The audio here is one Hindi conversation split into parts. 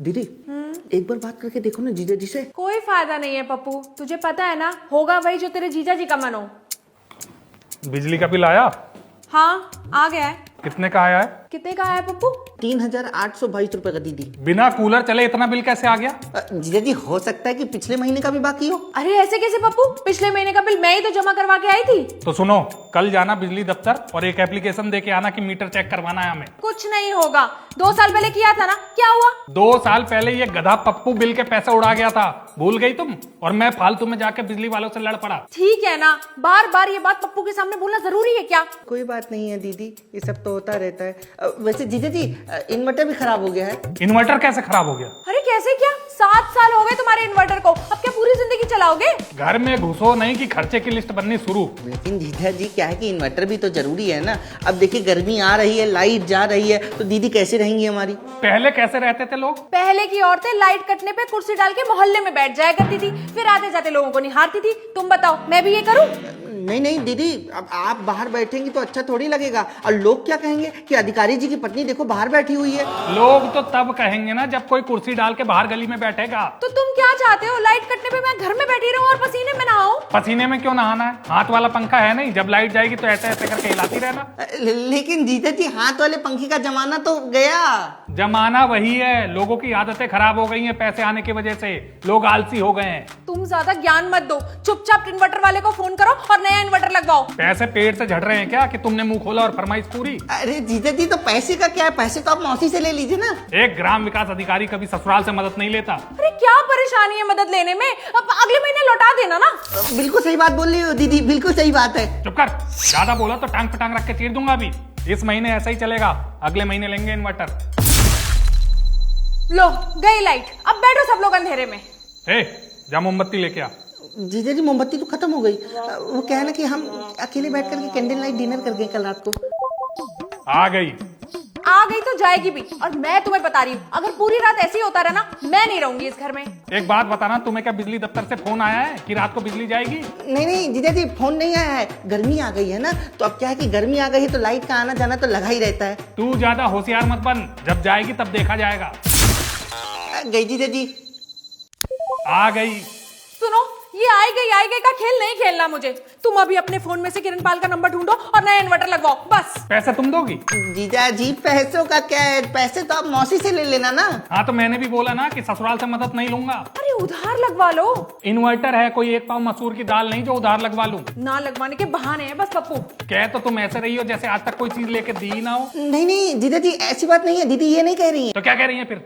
दीदी एक बार बात करके देखो ना जीजा जी से। कोई फायदा नहीं है पप्पू, तुझे पता है ना, होगा वही जो तेरे जीजा जी का मन हो। बिजली का बिल आया? हाँ आ गया है। कितने का आया है? कितने का आया पप्पू? 3,822 रुपए का दीदी। बिना कूलर चले इतना बिल कैसे आ गया? जीजा जी हो सकता है कि पिछले महीने का भी बाकी हो। अरे ऐसे कैसे पप्पू, पिछले महीने का बिल मैं ही तो जमा करवा के आई थी। तो सुनो, कल जाना बिजली दफ्तर और एक एप्लीकेशन दे के आना कि मीटर चेक करवाना है हमें। कुछ नहीं होगा, 2 साल पहले किया था ना, क्या हुआ? 2 साल पहले ये गधा पप्पू बिल के पैसे उड़ा गया था, भूल गई तुम? और मैं फालतू में जाके बिजली वालों से लड़ पड़ा। ठीक है ना, बार बार ये बात पप्पू के सामने बोलना जरूरी है क्या? कोई बात नहीं है दीदी, ये सब तो होता रहता है। वैसे जीजा जी इन्वर्टर भी खराब हो गया है। इन्वर्टर कैसे खराब हो गया? अरे कैसे क्या, 7 साल हो गए तुम्हारे इन्वर्टर को, अब क्या पूरी जिंदगी चलाओगे? घर में घुसो नहीं कि खर्चे की लिस्ट बननी शुरू। लेकिन जीजा जी क्या है कि इन्वर्टर भी तो जरूरी है ना। अब देखिए गर्मी आ रही है, लाइट जा रही है, तो दीदी कैसे रहेंगी हमारी? पहले कैसे रहते थे लोग? पहले की औरतें लाइट कटने पे कुर्सी डाल के मोहल्ले में बैठ जाया करती थी, फिर आते जाते लोगों को निहारती थी। तुम बताओ मैं भी ये करूं? नहीं नहीं दीदी, अब आप बाहर बैठेंगी तो अच्छा थोड़ी लगेगा। और लोग क्या कहेंगे कि अधिकारी जी की पत्नी देखो बाहर बैठी हुई है। लोग तो तब कहेंगे ना जब कोई कुर्सी डाल के बाहर गली में बैठेगा। तो तुम क्या चाहते हो, लाइट कटने पे मैं घर में बैठी रहूं और पसीने में नहाऊं? पसीने में क्यों नहाना है? हाथ वाला पंखा है नहीं, जब लाइट जाएगी तो ऐसे ऐसे करके हिलाती रहना। लेकिन जीजा जी हाथ वाले पंखे का जमाना तो गया। जमाना वही है, लोगों की आदतें खराब हो गई हैं पैसे आने की वजह से, लोग आलसी हो गए हैं। तुम ज्यादा ज्ञान मत दो, चुपचाप इन्वर्टर वाले को फोन करो और नया इन्वर्टर लगवाओ। पैसे पेट से झड़ रहे हैं क्या कि तुमने मुंह खोला और फरमाइश पूरी? अरे जीजा जी तो पैसे का क्या है, पैसे तो आप मौसी से ले लीजिए ना। एक ग्राम विकास अधिकारी कभी ससुराल से मदद नहीं लेता। अरे क्या परेशानी है मदद लेने में, अब अगले महीने लौटा देना ना। बिल्कुल सही बात बोल रही हो दीदी, बिल्कुल सही बात है। चुप कर, ज्यादा बोला तो टांग पे टांग रख के चीर दूंगा। अभी इस महीने ऐसा ही चलेगा, अगले महीने लेंगे इन्वर्टर। लो गई लाइट, अब बैठो सब लोग अंधेरे में। ए, जा मोमबत्ती लेके आ। जीजा जी मोमबत्ती तो खत्म हो गई। वो क्या है ना कि हम अकेले बैठ करके कैंडल लाइट डिनर कर गए कल रात को। आ गई? आ गई तो जाएगी भी, और मैं तुम्हें बता रही हूँ अगर पूरी रात ऐसे ही होता रहा ना, मैं नहीं रहूंगी इस घर में। एक बात बताना, तुम्हें क्या बिजली दफ्तर से फोन आया है कि रात को बिजली जाएगी? नहीं नहीं जीजा जी फोन नहीं आया है, गर्मी आ गई है ना, तो अब क्या है कि गर्मी आ गई है तो लाइट का आना जाना तो लगा ही रहता है। तू ज्यादा होशियार मत बन, जब जाएगी तब देखा जाएगा। गई जीजा जी। आ गई। सुनो, ये आई गई का खेल नहीं खेलना मुझे। तुम अभी अपने फोन में से किरणपाल का नंबर ढूंढो और नया इन्वर्टर लगवाओ बस। पैसे तुम दोगी? जीजा जी पैसों का क्या है, पैसे तो आप मौसी से ले लेना ना। हाँ तो मैंने भी बोला ना कि ससुराल से मदद नहीं लूंगा। अरे उधार लगवा लो। इन्वर्टर है, कोई 1 पाव मसूर की दाल नहीं जो उधार लगवा लूं। ना लगवाने के बहाने हैं बस पप्पू। कह तो तुम ऐसे रही हो जैसे आज तक कोई चीज लेके दी ना हो। नहीं नहीं जीजा जी ऐसी बात नहीं है, दीदी ये नहीं कह रही है। तो क्या कह रही है फिर?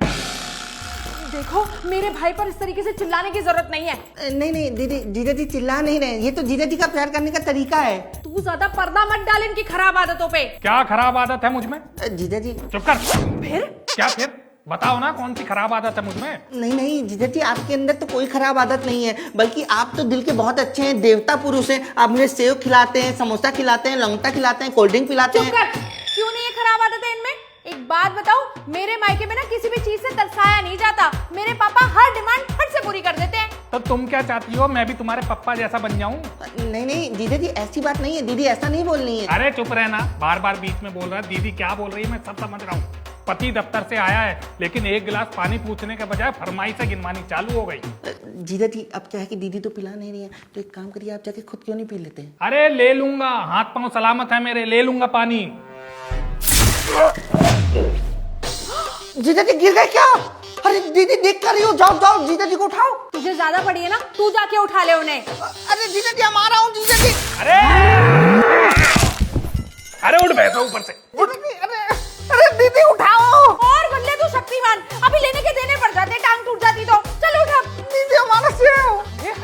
देखो मेरे भाई पर इस तरीके से चिल्लाने की जरूरत नहीं है। नहीं नहीं दीदी, जीजा जी चिल्ला नहीं रहे, ये तो जीजा जी का प्यार करने का तरीका है। तू ज्यादा पर्दा मत डाल इनकी खराब आदतों पे। क्या खराब आदत है मुझमें? जीजा जी चुप कर। फिर क्या फिर? बताओ ना कौन सी खराब आदत है मुझमें? नहीं नहीं जीजा जी आपके अंदर तो कोई खराब आदत नहीं है, बल्कि आप तो दिल के बहुत अच्छे हैं, देवता पुरुष हैं। आप मुझे सेव खिलाते हैं, समोसा खिलाते हैं, लौंगटा खिलाते हैं, कोल्ड ड्रिंक पिलाते चुप हैं। कर, क्यों नहीं ये खराब आदत है इनमें? एक बात बताओ, मेरे मायके में ना किसी भी चीज से तरसाया नहीं जाता। मेरे पापा हर डिमांड फट से पूरी कर देते हैं। तो तुम क्या चाहती हो, मैं भी तुम्हारे पप्पा जैसा बन जाऊं? नहीं नहीं जीजा जी ऐसी बात नहीं है, दीदी ऐसा नहीं बोलनी है। अरे चुप रहना, बार बार बीच में बोल रहा है। दीदी क्या बोल रही है मैं सब समझ रहा हूँ। पति दफ्तर से आया है, लेकिन 1 गिलास पानी पूछने के बजाय फरमाइशें गिनवानी चालू हो गई। जीजा जी अब क्या है कि दीदी तो पिला नहीं रही है, तो एक काम करिए आप जाके खुद क्यों नहीं पी लेते हैं? अरे ले लूंगा, हाथ पांव सलामत है मेरे, ले लूंगा पानी। जीजा जी गिर गए क्या? अरे दीदी देख कर रही हो, जाओ जाओ जीजा जी को उठाओ। तुझे ज्यादा पड़ी है ना, तू जाके उठा ले उन्हें। अरे जीजा जी हम आ रहा हूँ जीजा जी। अरे उठ बैठो ऊपर से। अरे दीदी उठाओ। और बदले तू शक्तिमान, अभी लेने के देने पड़ जाते, टांग टूट जाती तो। चल उठा। दीदी हमारा सेव।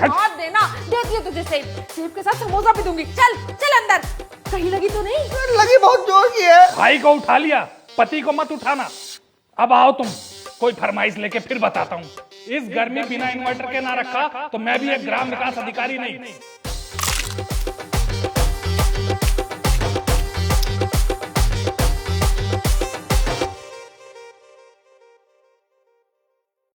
हाथ देना, देती है तुझे सेब, सेब के साथ समोसा भी दूंगी। चल चल अंदर। कहीं लगी तो नहीं? लगी बहुत जोर की है। भाई को उठा लिया, पति को मत उठाना। अब आओ तुम, कोई फरमाइश लेके फिर बताता हूँ। इस घर में बिना इन्वर्टर के ना रखा तो मैं भी एक ग्राम विकास अधिकारी नहीं।